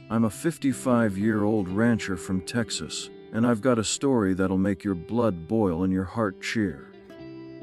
I'm a 55-year-old rancher from Texas, and I've got a story that'll make your blood boil and your heart cheer.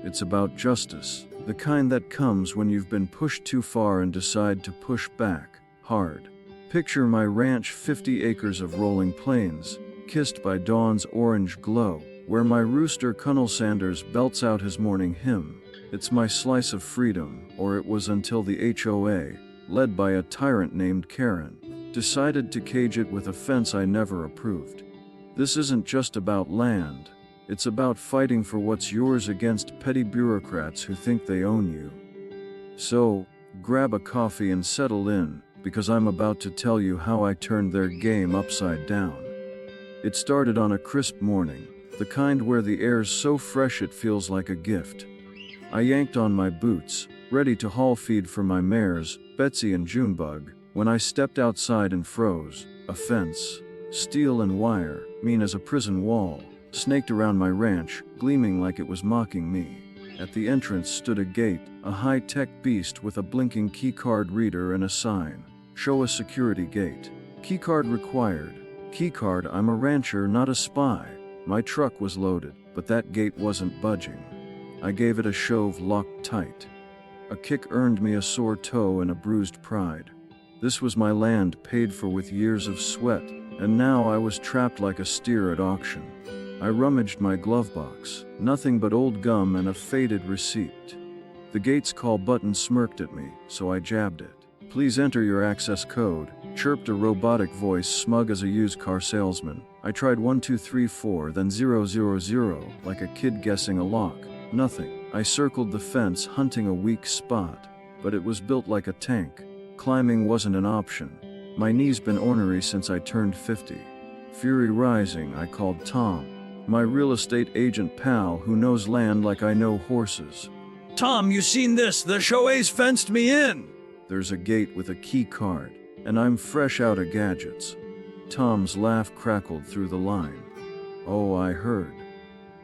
It's about justice, the kind that comes when you've been pushed too far and decide to push back, hard. Picture my ranch, 50 acres of rolling plains, kissed by dawn's orange glow, where my rooster Colonel Sanders belts out his morning hymn. It's my slice of freedom, or it was until the HOA, led by a tyrant named Karen, decided to cage it with a fence I never approved. This isn't just about land, it's about fighting for what's yours against petty bureaucrats who think they own you. So, grab a coffee and settle in, because I'm about to tell you how I turned their game upside down. It started on a crisp morning, the kind where the air's so fresh it feels like a gift. I yanked on my boots, ready to haul feed for my mares, Betsy and Junebug, when I stepped outside and froze. A fence, steel and wire, mean as a prison wall, snaked around my ranch, gleaming like it was mocking me. At the entrance stood a gate, a high-tech beast with a blinking keycard reader and a sign, "Show a security gate. Keycard required." Keycard, I'm a rancher, not a spy. My truck was loaded, but that gate wasn't budging. I gave it a shove locked tight. A kick earned me a sore toe and a bruised pride. This was my land paid for with years of sweat, and now I was trapped like a steer at auction. I rummaged my glove box, nothing but old gum and a faded receipt. The gate's call button smirked at me, so I jabbed it. "Please enter your access code," chirped a robotic voice smug as a used car salesman. I tried 1 2 3 4, then 000, like a kid guessing a lock. Nothing. I circled the fence, hunting a weak spot, but it was built like a tank. Climbing wasn't an option. My knee's been ornery since I turned 50. Fury rising, I called Tom, my real estate agent pal who knows land like I know horses. "Tom, you seen this? The HOA's fenced me in!" There's a gate with a key card, and I'm fresh out of gadgets. Tom's laugh crackled through the line. "Oh, I heard.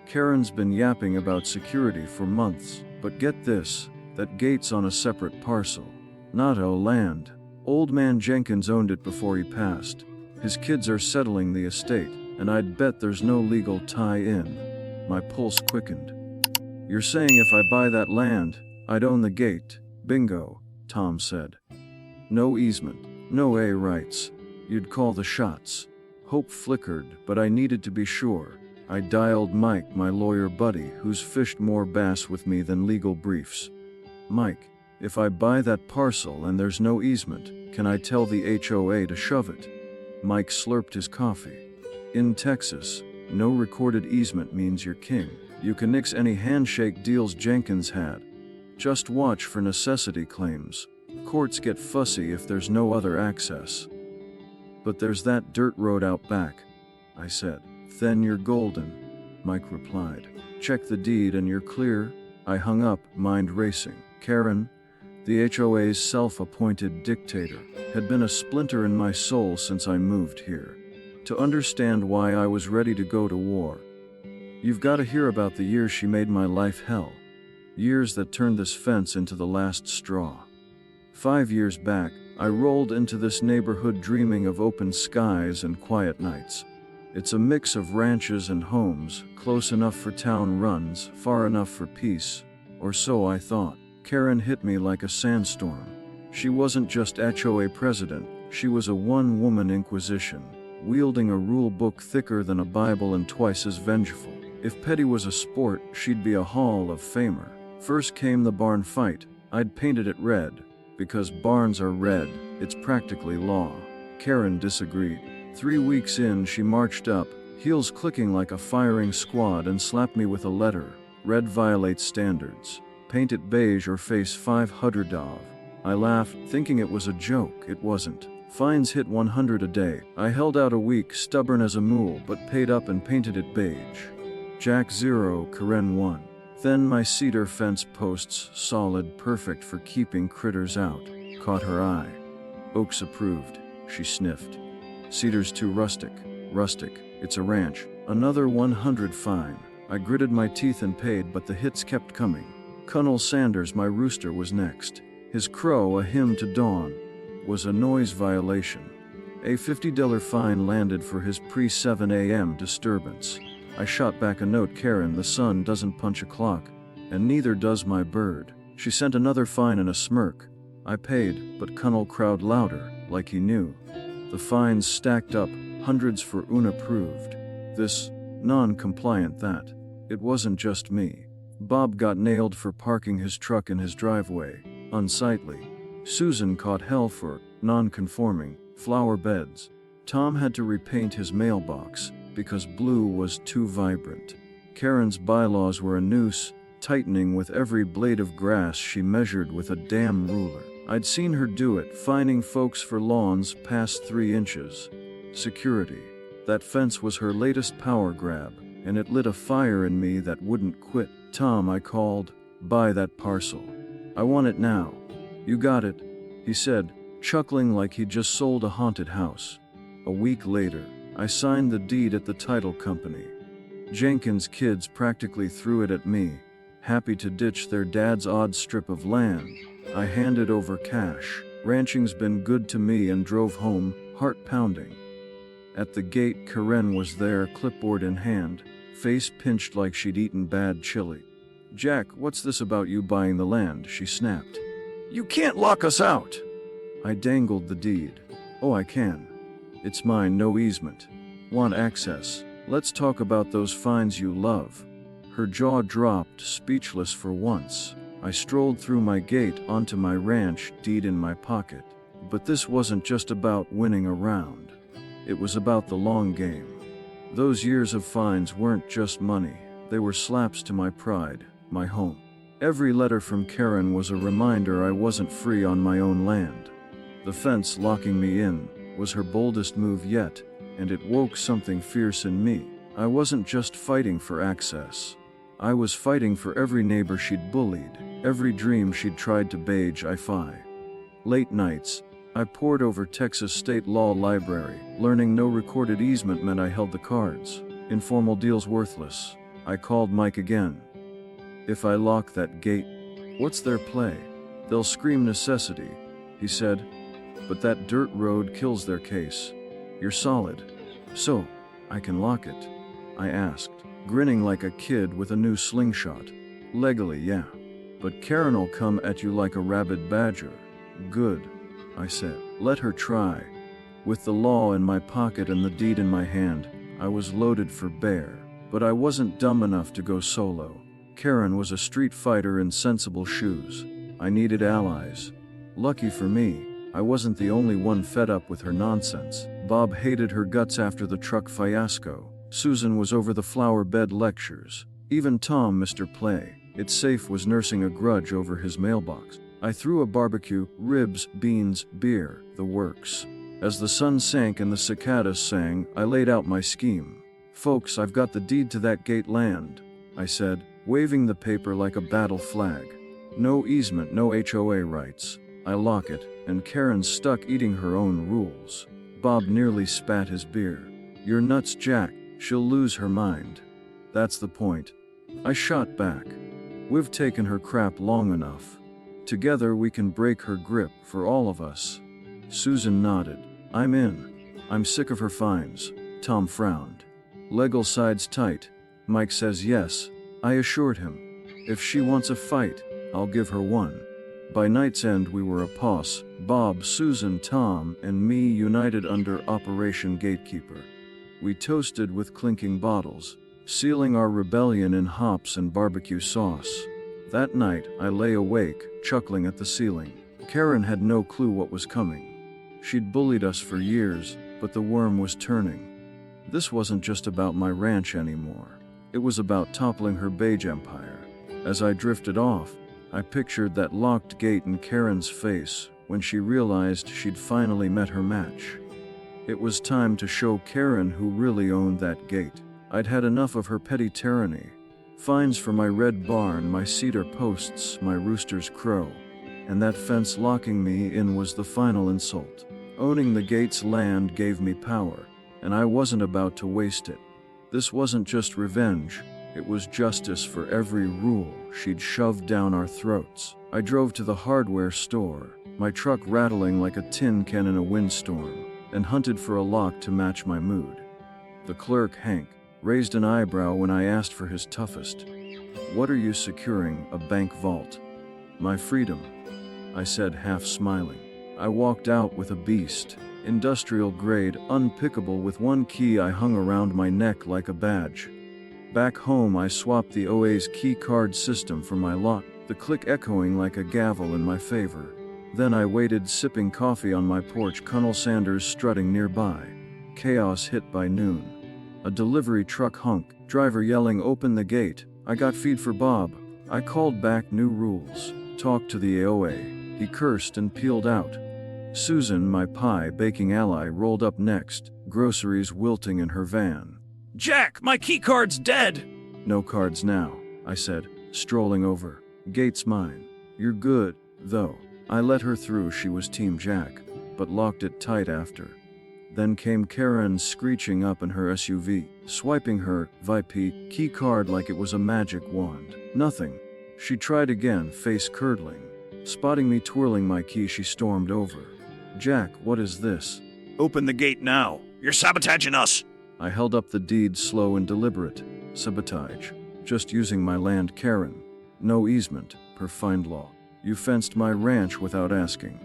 Karen's been yapping about security for months, but get this, that gate's on a separate parcel. Not land. Old man Jenkins owned it before he passed. His kids are settling the estate, and I'd bet there's no legal tie-in." My pulse quickened. "You're saying if I buy that land, I'd own the gate?" "Bingo," Tom said. "No easement, no A rights. You'd call the shots." Hope flickered, but I needed to be sure. I dialed Mike, my lawyer buddy, who's fished more bass with me than legal briefs. "Mike, if I buy that parcel and there's no easement, can I tell the HOA to shove it?" Mike slurped his coffee. "In Texas, no recorded easement means you're king. You can nix any handshake deals Jenkins had. Just watch for necessity claims. Courts get fussy if there's no other access." "But there's that dirt road out back," I said. "Then you're golden," Mike replied. "Check the deed and you're clear." I hung up, mind racing. Karen, the HOA's self-appointed dictator, had been a splinter in my soul since I moved here. To understand why I was ready to go to war. You've got to hear about the years she made my life hell. Years that turned this fence into the last straw. 5 years back, I rolled into this neighborhood dreaming of open skies and quiet nights. It's a mix of ranches and homes, close enough for town runs, far enough for peace, or so I thought. Karen hit me like a sandstorm. She wasn't just HOA president, she was a one-woman inquisition, wielding a rule book thicker than a Bible and twice as vengeful. If petty was a sport, she'd be a Hall of Famer. First came the barn fight. I'd painted it red. Because barns are red, it's practically law. Karen disagreed. 3 weeks in, she marched up, heels clicking like a firing squad, and slapped me with a letter. "Red violates standards. Paint it beige or face $500. I laughed, thinking it was a joke. It wasn't. Fines hit $100 a day. I held out a week, stubborn as a mule, but paid up and painted it beige. Jack 0, Karen 1. Then my cedar fence posts, solid, perfect for keeping critters out, caught her eye. "Oaks approved," she sniffed. "Cedar's too rustic." "Rustic, it's a ranch." Another 100 fine. I gritted my teeth and paid, but the hits kept coming. Colonel Sanders, my rooster, was next. His crow, a hymn to dawn, was a noise violation. A $50 fine landed for his pre-7 a.m. disturbance. I shot back a note, Karen, the sun doesn't punch a clock, and neither does my bird. She sent another fine and a smirk. I paid, but Cunnell crowed louder, like he knew. The fines stacked up, hundreds for unapproved. This, non-compliant that. It wasn't just me. Bob got nailed for parking his truck in his driveway, unsightly. Susan caught hell for non-conforming flower beds. Tom had to repaint his mailbox because blue was too vibrant. Karen's bylaws were a noose, tightening with every blade of grass she measured with a damn ruler. I'd seen her do it, fining folks for lawns past 3 inches. Security. That fence was her latest power grab, and it lit a fire in me that wouldn't quit. Tom, I called, buy that parcel. I want it now. You got it, he said, chuckling like he'd just sold a haunted house. A week later, I signed the deed at the title company. Jenkins' kids practically threw it at me, happy to ditch their dad's odd strip of land. I handed over cash. Ranching's been good to me, and drove home, heart pounding. At the gate, Karen was there, clipboard in hand, face pinched like she'd eaten bad chili. Jack, what's this about you buying the land? She snapped. You can't lock us out. I dangled the deed. Oh, I can. It's mine, no easement. Want access? Let's talk about those fines you love. Her jaw dropped, speechless for once. I strolled through my gate onto my ranch, deed in my pocket. But this wasn't just about winning a round. It was about the long game. Those years of fines weren't just money. They were slaps to my pride, my home. Every letter from Karen was a reminder I wasn't free on my own land. The fence locking me in was her boldest move yet, and it woke something fierce in me. I wasn't just fighting for access. I was fighting for every neighbor she'd bullied, every dream she'd tried to beige-ify. Late nights, I pored over Texas state law library, learning no recorded easement meant I held the cards. Informal deals worthless. I called Mike again. If I lock that gate, what's their play? They'll scream necessity, he said. But that dirt road kills their case. You're solid. So, I can lock it? I asked, grinning like a kid with a new slingshot. Legally, yeah. But Karen'll come at you like a rabid badger. Good, I said. Let her try. With the law in my pocket and the deed in my hand, I was loaded for bear. But I wasn't dumb enough to go solo. Karen was a street fighter in sensible shoes. I needed allies. Lucky for me, I wasn't the only one fed up with her nonsense. Bob hated her guts after the truck fiasco. Susan was over the flower bed lectures. Even Tom, Mr. Play It Safe, was nursing a grudge over his mailbox. I threw a barbecue, ribs, beans, beer, the works. As the sun sank and the cicadas sang, I laid out my scheme. Folks, I've got the deed to that gate land, I said, waving the paper like a battle flag. No easement, no HOA rights. I lock it, and Karen's stuck eating her own rules. Bob nearly spat his beer. You're nuts, Jack. She'll lose her mind. That's the point. I shot back. We've taken her crap long enough. Together we can break her grip, for all of us. Susan nodded. I'm in. I'm sick of her fines. Tom frowned. Legal side's tight. Mike says yes. I assured him. If she wants a fight, I'll give her one. By night's end we were a posse, Bob, Susan, Tom, and me, united under Operation Gatekeeper. We toasted with clinking bottles, sealing our rebellion in hops and barbecue sauce. That night, I lay awake, chuckling at the ceiling. Karen had no clue what was coming. She'd bullied us for years, but the worm was turning. This wasn't just about my ranch anymore. It was about toppling her beige empire. As I drifted off, I pictured that locked gate in Karen's face when she realized she'd finally met her match. It was time to show Karen who really owned that gate. I'd had enough of her petty tyranny. Fines for my red barn, my cedar posts, my rooster's crow. And that fence locking me in was the final insult. Owning the gate's land gave me power, and I wasn't about to waste it. This wasn't just revenge. It was justice for every rule she'd shoved down our throats. I drove to the hardware store, my truck rattling like a tin can in a windstorm. and hunted for a lock to match my mood. The clerk, Hank, raised an eyebrow when I asked for his toughest. "What are you securing, a bank vault?" "My freedom," I said, half smiling. I walked out with a beast, industrial grade, unpickable, with one key I hung around my neck like a badge. Back home I swapped the OA's key card system for my lock, the click echoing like a gavel in my favor. Then I waited, sipping coffee on my porch, Colonel Sanders strutting nearby. Chaos hit by noon. A delivery truck honk, driver yelling, "Open the gate." I got feed for Bob. I called back, "New rules. Talk to the AOA." He cursed and peeled out. Susan, my pie-baking ally, rolled up next, groceries wilting in her van. Jack, my keycard's dead! "No cards now," I said, strolling over. "Gate's mine." "You're good, though." I let her through. She was Team Jack, but locked it tight after. Then came Karen screeching up in her SUV, swiping her VIP key card like it was a magic wand. Nothing. She tried again, face curdling. Spotting me twirling my key, she stormed over. "Jack, what is this?" Open the gate now. You're sabotaging us. I held up the deed, slow and deliberate. Sabotage. Just using my land, Karen. No easement, per find law. You fenced my ranch without asking.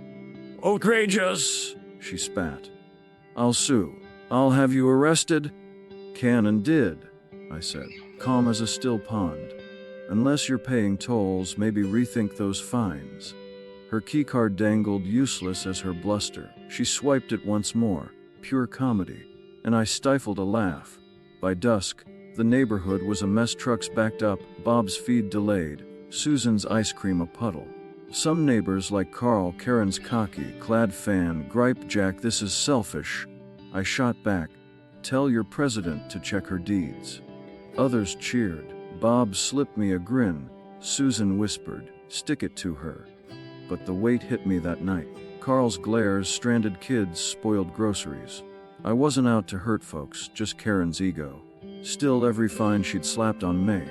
Outrageous, she spat. "I'll sue. I'll have you arrested." "Can and did," I said, calm as a still pond. "Unless you're paying tolls, maybe rethink those fines." Her keycard dangled, useless as her bluster. She swiped it once more, pure comedy, and I stifled a laugh. By dusk, the neighborhood was a mess. Trucks backed up, Bob's feed delayed, Susan's ice cream a puddle. Some neighbors, like Carl, Karen's khaki-clad fan, griped, "Jack, this is selfish." I shot back, "Tell your president to check her deeds." Others cheered. Bob slipped me a grin. Susan whispered, "Stick it to her." But the weight hit me that night. Carl's glares, stranded kids, spoiled groceries. I wasn't out to hurt folks, just Karen's ego. Still, every fine she'd slapped on me,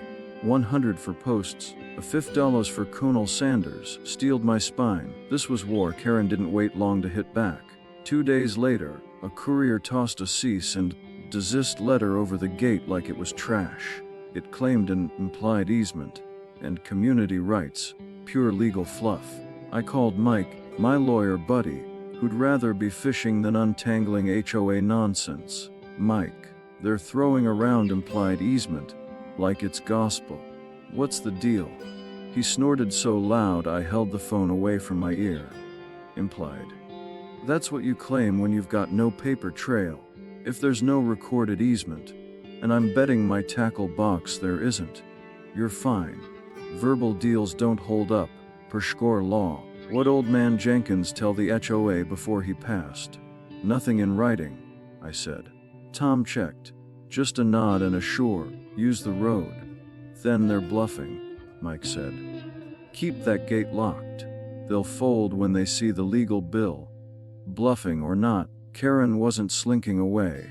$100 for posts, a $50 for Colonel Sanders, steeled my spine. This was war. Karen didn't wait long to hit back. 2 days later, a courier tossed a cease and desist letter over the gate like it was trash. It claimed an implied easement and community rights, pure legal fluff. I called Mike, my lawyer buddy, who'd rather be fishing than untangling HOA nonsense. "Mike, they're throwing around implied easement like it's gospel. What's the deal?" He snorted so loud I held the phone away from my ear. "Implied. That's what you claim when you've got no paper trail. If there's no recorded easement, and I'm betting my tackle box there isn't, you're fine. Verbal deals don't hold up, per score law. What old man Jenkins tell the HOA before he passed?" "Nothing in writing," I said. Tom checked. "Just a nod and a sure, use the road." "Then they're bluffing," Mike said. "Keep that gate locked. They'll fold when they see the legal bill." Bluffing or not, Karen wasn't slinking away.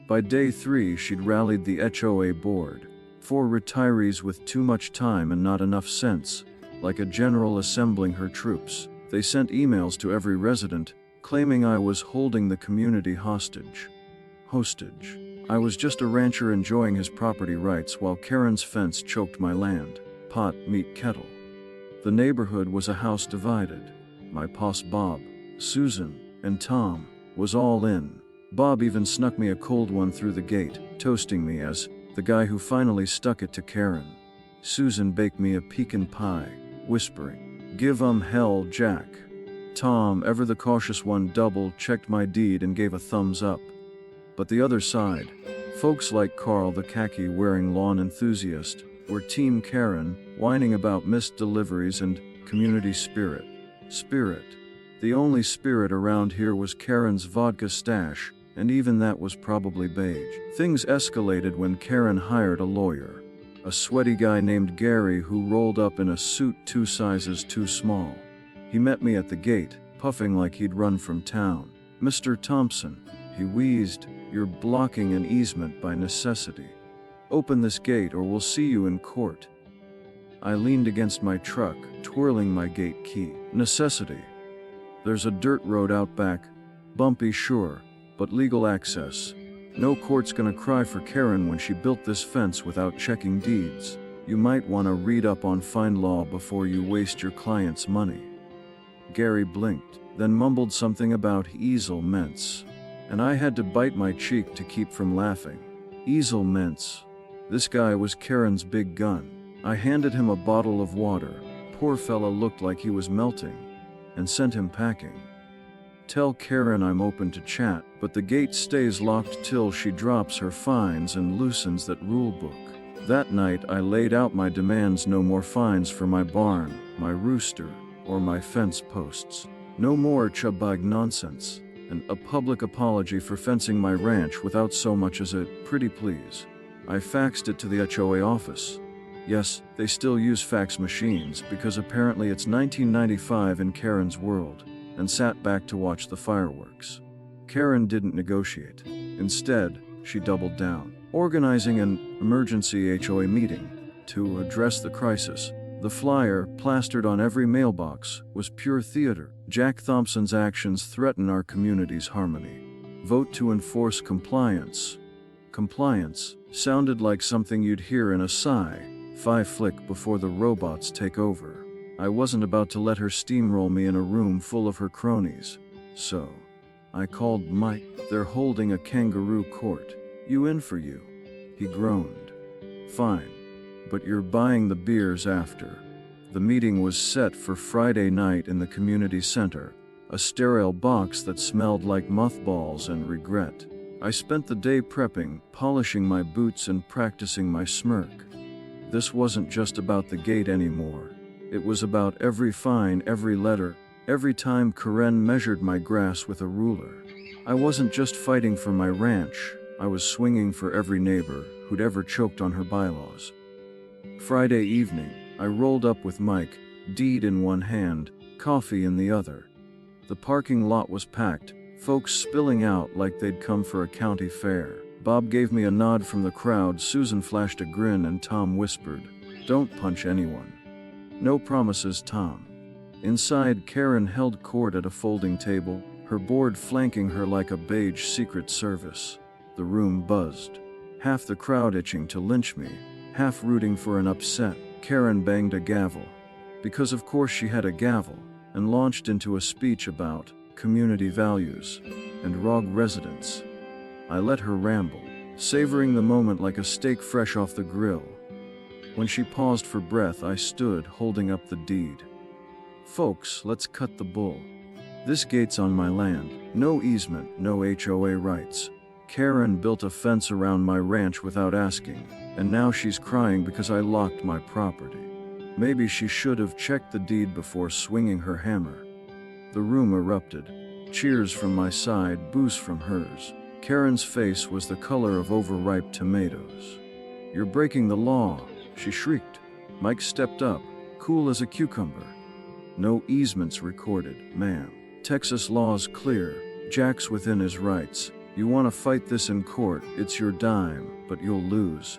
By day 3 she'd rallied the HOA board. 4 retirees with too much time and not enough sense, like a general assembling her troops. They sent emails to every resident, claiming I was holding the community hostage. Hostage. I was just a rancher enjoying his property rights while Karen's fence choked my land. Pot, meat, kettle. The neighborhood was a house divided. My boss Bob, Susan, and Tom was all in. Bob even snuck me a cold one through the gate, toasting me as the guy who finally stuck it to Karen. Susan baked me a pecan pie, whispering, "Give 'em hell, Jack." Tom, ever the cautious one, double-checked my deed and gave a thumbs up. But the other side, folks like Carl, the khaki-wearing lawn enthusiast, were Team Karen, whining about missed deliveries and community spirit. Spirit. The only spirit around here was Karen's vodka stash, and even that was probably beige. Things escalated when Karen hired a lawyer. A sweaty guy named Gary who rolled up in a suit 2 sizes too small. He met me at the gate, puffing like he'd run from town. "Mr. Thompson," he wheezed, "you're blocking an easement by necessity. Open this gate or we'll see you in court." I leaned against my truck, twirling my gate key. Necessity. There's a dirt road out back, bumpy sure, but legal access. No court's gonna cry for Karen when she built this fence without checking deeds. You might want to read up on fine law before you waste your client's money. Gary blinked, then mumbled something about easements, and I had to bite my cheek to keep from laughing. Easements. This guy was Karen's big gun. I handed him a bottle of water. Poor fella looked like he was melting, and sent him packing. Tell Karen I'm open to chat, but the gate stays locked till she drops her fines and loosens that rule book. That night I laid out my demands: no more fines for my barn, my rooster, or my fence posts. No more chubug nonsense, and a public apology for fencing my ranch without so much as a "pretty please." I faxed it to the HOA office. Yes, they still use fax machines because apparently it's 1995 in Karen's world, and sat back to watch the fireworks. Karen didn't negotiate. Instead, she doubled down, organizing an emergency HOA meeting to address the crisis. The flyer, plastered on every mailbox, was pure theater. Jack Thompson's actions threaten our community's harmony. Vote to enforce compliance. Compliance sounded like something you'd hear in a sci-fi flick before the robots take over. I wasn't about to let her steamroll me in a room full of her cronies. So I called Mike. They're holding a kangaroo court. You in for you? He groaned. Fine. But you're buying the beers after. The meeting was set for Friday night in the community center, a sterile box that smelled like mothballs and regret. I spent the day prepping, polishing my boots and practicing my smirk. This wasn't just about the gate anymore. It was about every fine, every letter, every time Karen measured my grass with a ruler. I wasn't just fighting for my ranch, I was swinging for every neighbor who'd ever choked on her bylaws. Friday evening, I rolled up with Mike, deed in one hand, coffee in the other. The parking lot was packed, folks spilling out like they'd come for a county fair. Bob gave me a nod from the crowd, Susan flashed a grin, and Tom whispered, "Don't punch anyone." "No promises, Tom." Inside, Karen held court at a folding table, her board flanking her like a beige Secret Service. The room buzzed. Half the crowd itching to lynch me, half rooting for an upset. Karen banged a gavel, because of course she had a gavel, and launched into a speech about community values and ROG residents. I let her ramble, savoring the moment like a steak fresh off the grill. When she paused for breath, I stood, holding up the deed. "Folks, let's cut the bull. This gate's on my land. No easement, no HOA rights. Karen built a fence around my ranch without asking, and now she's crying because I locked my property. Maybe she should have checked the deed before swinging her hammer." The room erupted. Cheers from my side, boos from hers. Karen's face was the color of overripe tomatoes. "You're breaking the law," she shrieked. Mike stepped up, cool as a cucumber. "No easements recorded, ma'am. Texas law's clear. Jack's within his rights. You want to fight this in court, it's your dime, but you'll lose."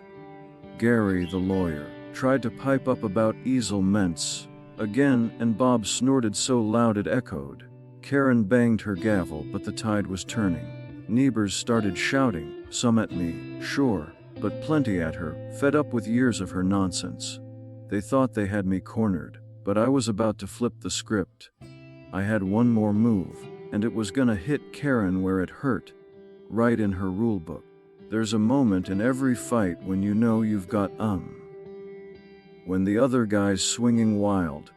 Gary, the lawyer, tried to pipe up about easements again, and Bob snorted so loud it echoed. Karen banged her gavel, but the tide was turning. Neighbors started shouting, some at me, sure, but plenty at her, fed up with years of her nonsense. They thought they had me cornered, but I was about to flip the script. I had one more move, and it was gonna hit Karen where it hurt, right in her rulebook. There's a moment in every fight when you know you've got when the other guy's swinging wild,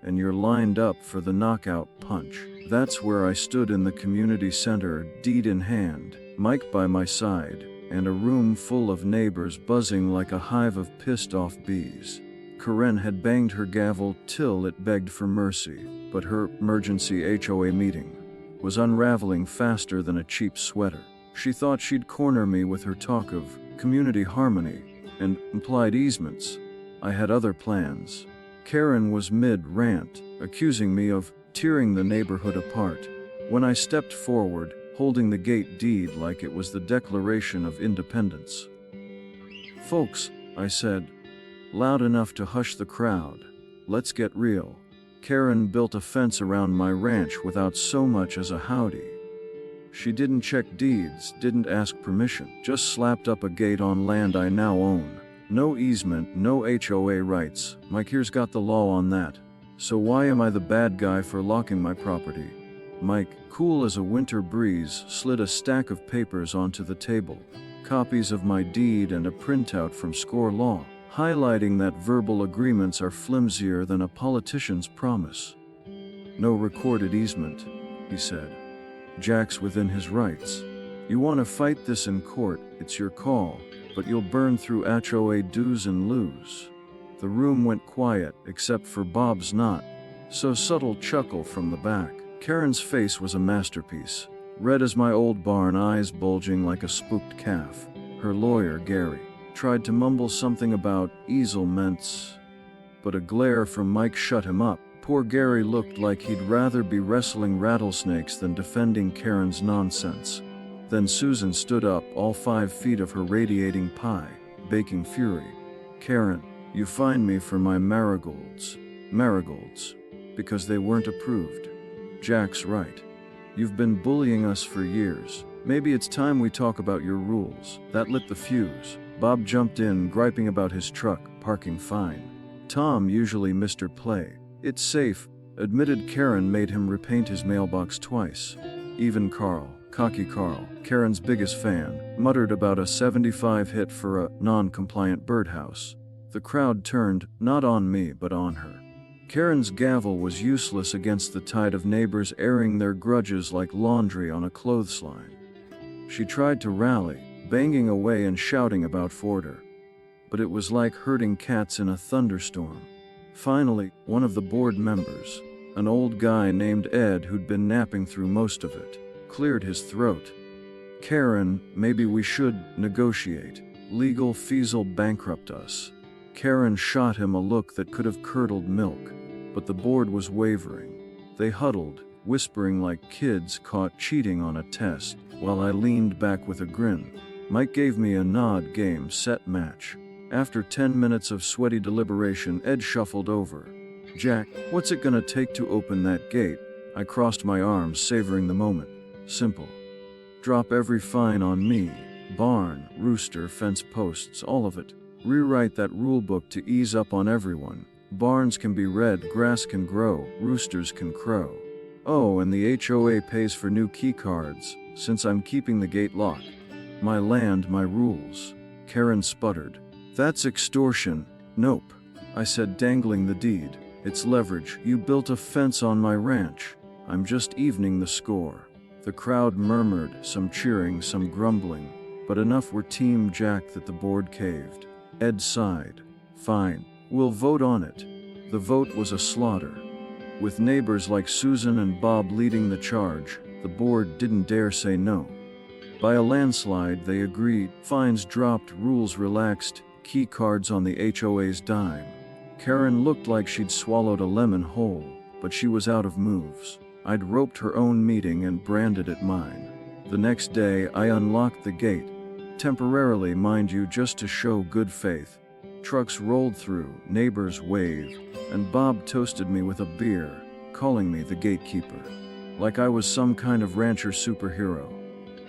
and you're lined up for the knockout punch. That's where I stood in the community center, deed in hand, Mike by my side, and a room full of neighbors buzzing like a hive of pissed-off bees. Karen had banged her gavel till it begged for mercy, but her emergency HOA meeting was unraveling faster than a cheap sweater. She thought she'd corner me with her talk of community harmony and implied easements. I had other plans. Karen was mid-rant, accusing me of tearing the neighborhood apart, when I stepped forward, holding the gate deed like it was the Declaration of Independence. "Folks," I said, loud enough to hush the crowd, "let's get real. Karen built a fence around my ranch without so much as a howdy. She didn't check deeds, didn't ask permission, just slapped up a gate on land I now own. No easement, no HOA rights. Mike here's got the law on that. So why am I the bad guy for locking my property? Mike, cool as a winter breeze, slid a stack of papers onto the table. Copies of my deed and a printout from Score Law, highlighting that verbal agreements are flimsier than a politician's promise. No recorded easement, he said. Jack's within his rights. You want to fight this in court, it's your call, but you'll burn through HOA dues and lose. The room went quiet, except for Bob's not so subtle chuckle from the back. Karen's face was a masterpiece, red as my old barn, eyes bulging like a spooked calf. Her lawyer, Gary, tried to mumble something about easements, but a glare from Mike shut him up. Poor Gary looked like he'd rather be wrestling rattlesnakes than defending Karen's nonsense. Then Susan stood up, all 5 feet of her radiating pie, baking fury. Karen, you fined me for my marigolds. Marigolds. Because they weren't approved. Jack's right. You've been bullying us for years. Maybe it's time we talk about your rules. That lit the fuse. Bob jumped in, griping about his truck parking fine. Tom, usually Mr. Play, it's safe, admitted Karen made him repaint his mailbox twice. Even Carl, cocky Carl, Karen's biggest fan, muttered about a 75 hit for a non-compliant birdhouse. The crowd turned, not on me but on her. Karen's gavel was useless against the tide of neighbors airing their grudges like laundry on a clothesline. She tried to rally, banging away and shouting about Forder. But it was like herding cats in a thunderstorm. Finally, one of the board members, an old guy named Ed who'd been napping through most of it, cleared his throat. Karen, maybe we should negotiate. Legal fees'll bankrupt us. Karen shot him a look that could have curdled milk, but the board was wavering. They huddled, whispering like kids caught cheating on a test, while I leaned back with a grin. Mike gave me a nod, game, set, match. After 10 minutes of sweaty deliberation, Ed shuffled over. Jack, what's it gonna take to open that gate? I crossed my arms, savoring the moment. Simple. Drop every fine on me. Barn, rooster, fence posts, all of it. Rewrite that rule book to ease up on everyone. Barns can be red, grass can grow, roosters can crow. Oh, and the HOA pays for new key cards, since I'm keeping the gate locked. My land, my rules. Karen sputtered. That's extortion. Nope, I said, dangling the deed. It's leverage. You built a fence on my ranch. I'm just evening the score. The crowd murmured, some cheering, some grumbling, but enough were Team Jack that the board caved. Ed sighed. Fine, we'll vote on it. The vote was a slaughter. With neighbors like Susan and Bob leading the charge, the board didn't dare say no. By a landslide, they agreed. Fines dropped, rules relaxed, key cards on the HOA's dime. Karen looked like she'd swallowed a lemon whole, but she was out of moves. I'd roped her own meeting and branded it mine. The next day, I unlocked the gate. Temporarily, mind you, just to show good faith. Trucks rolled through, neighbors waved, and Bob toasted me with a beer, calling me the gatekeeper. Like I was some kind of rancher superhero.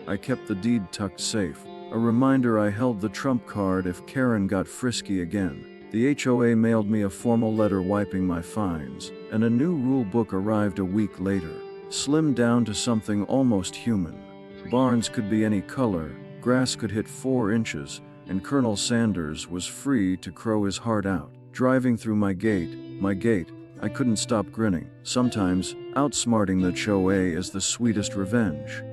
I kept the deed tucked safe, a reminder I held the trump card if Karen got frisky again. The HOA mailed me a formal letter wiping my fines, and a new rule book arrived a week later, slimmed down to something almost human. Barns could be any color, grass could hit 4 inches, and Colonel Sanders was free to crow his heart out. Driving through my gate, I couldn't stop grinning. Sometimes, outsmarting the HOA is the sweetest revenge.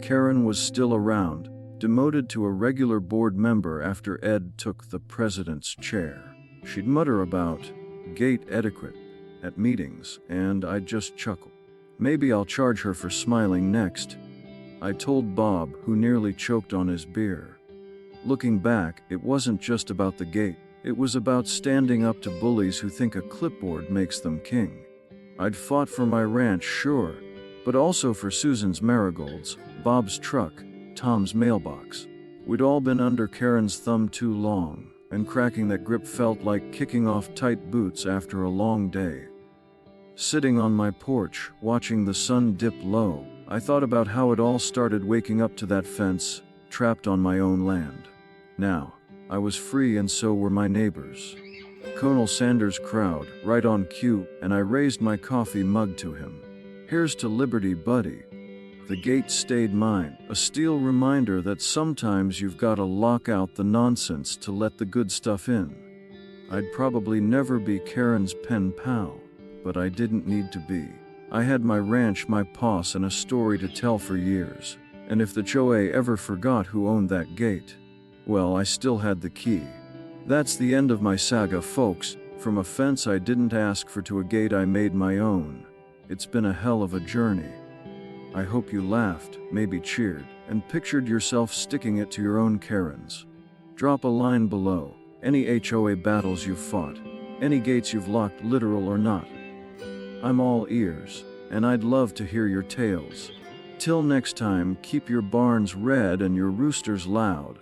Karen was still around, demoted to a regular board member after Ed took the president's chair. She'd mutter about gate etiquette at meetings, and I'd just chuckle. Maybe I'll charge her for smiling next, I told Bob, who nearly choked on his beer. Looking back, it wasn't just about the gate. It was about standing up to bullies who think a clipboard makes them king. I'd fought for my ranch, sure, but also for Susan's marigolds, Bob's truck, Tom's mailbox. We'd all been under Karen's thumb too long, and cracking that grip felt like kicking off tight boots after a long day. Sitting on my porch, watching the sun dip low, I thought about how it all started waking up to that fence, trapped on my own land. Now, I was free and so were my neighbors. Colonel Sanders' crowd, right on cue, and I raised my coffee mug to him. Here's to liberty, buddy. The gate stayed mine, a steel reminder that sometimes you've got to lock out the nonsense to let the good stuff in. I'd probably never be Karen's pen pal, but I didn't need to be. I had my ranch, my posse, and a story to tell for years, and if the HOA ever forgot who owned that gate, well, I still had the key. That's the end of my saga, folks, from a fence I didn't ask for to a gate I made my own. It's been a hell of a journey. I hope you laughed, maybe cheered, and pictured yourself sticking it to your own Karens. Drop a line below, any HOA battles you've fought, any gates you've locked, literal or not. I'm all ears, and I'd love to hear your tales. Till next time, keep your barns red and your roosters loud.